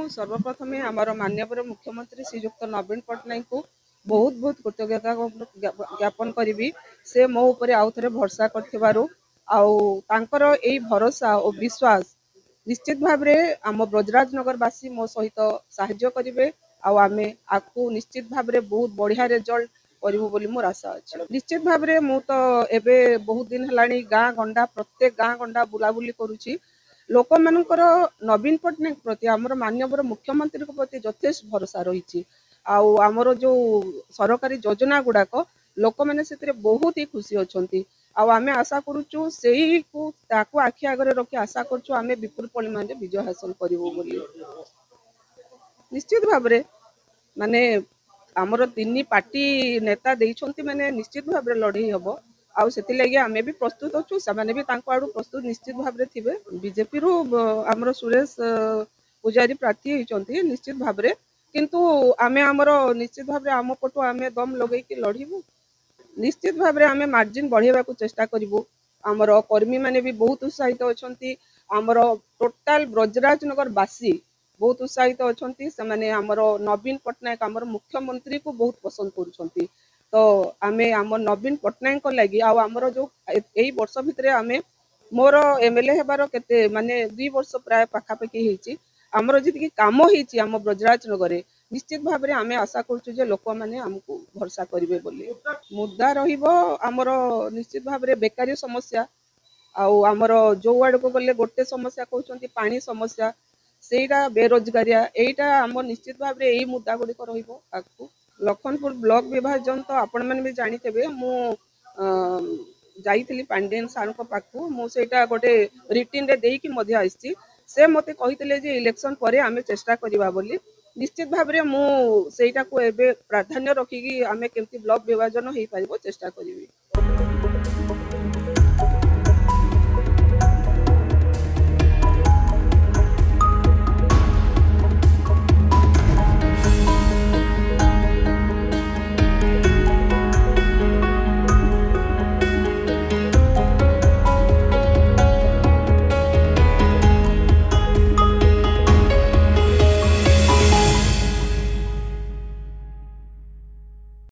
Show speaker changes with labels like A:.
A: सर्वप्रथमे आमर माननीय मुख्यमंत्री श्रीजुक्त नवीन पट्टनायक को बहुत बहुत कृतज्ञता ज्ञापन करी से मो ऊपर आउ थे भरसा कर भरोसा और विश्वास निश्चित भाव आम ब्रजराजनगरवासी मो सहित साहाय्य करेंगे आमे आपको निश्चित भाव बहुत बढ़िया रिजल्ट करूँ बोली मोर आशा अच्छे। निश्चित भाव मु तो एबे बहुत दिन है गाँ गंडा प्रत्येक गाँ गंडा बुलाबुली करुच्ची लोक मानकर नवीन पट्टनायक प्रति आमर माननीय मुख्यमंत्री प्रति यथेष भरोसा रही आमर जो सरकारी योजना गुड़ाक लोक मैंने बहुत ही खुशी अच्छा आमे आशा करुचु से आखि आगे रखी आशा करुचु आमे विपुल परिमाण विजय हासिल करूँ बोली। निश्चित भाव माने आमर तीन पार्टी नेता देइछंती माने निश्चित भाव लड़ई हम आउ से लगी आमे भी प्रस्तुत अच्छु से भी आड़ू प्रस्तुत निश्चित भाव थे। बीजेपी रु आमर सुरेश पुजारी प्रार्थी होती निश्चित भाव किंतु आमे आमर निश्चित भाव आम पटु आमे दम लगे लड़ू निश्चित भाव आमे मार्जिन बढ़ेबा को चेष्टा करूँ। आमर कर्मी माने भी बहुत उत्साहित अच्छी आमर टोटाल ब्रजराजनगर बासी बहुत उत्साहित अच्छी से आमर नवीन पट्टनायक आमर मुख्यमंत्री को बहुत पसंद करुँच तो आमे आम नवीन पट्टनायक लगी आमर जो यही वर्ष भितर आमे मोर एमएलए हेबार केते माने 2 वर्ष प्राय पाखापाखि होती आमर जी काम होती आम ब्रजराजनगर निश्चित भाव आमे आशा करुँ लोक मैंने आमको भरसा करेंगे बोली। मुद्दा रमर निश्चित भाव बेकारी समस्या आमर जो आड़ को गले गोटे समस्या कहते पानी समस्या सेटा बेरोजगारिया यहीटा आम निश्चित भाव यही मुद्दा गुड़िक रखू लखनपुर ब्लॉक विभाजन तो आपण मैंने भी जानीते मु जाइली पांडियन सार पाखु मुझे गोटे रिटिन रे देकी मध्य आसी से मते कहितले जे इलेक्शन पर आमे चेष्टा करिबा बोली निश्चित भाव मु सेटा को एबे प्राधान्य रखिकी आमे केमती ब्लॉक विभाजन हो पारिबो चेष्टा करिबी।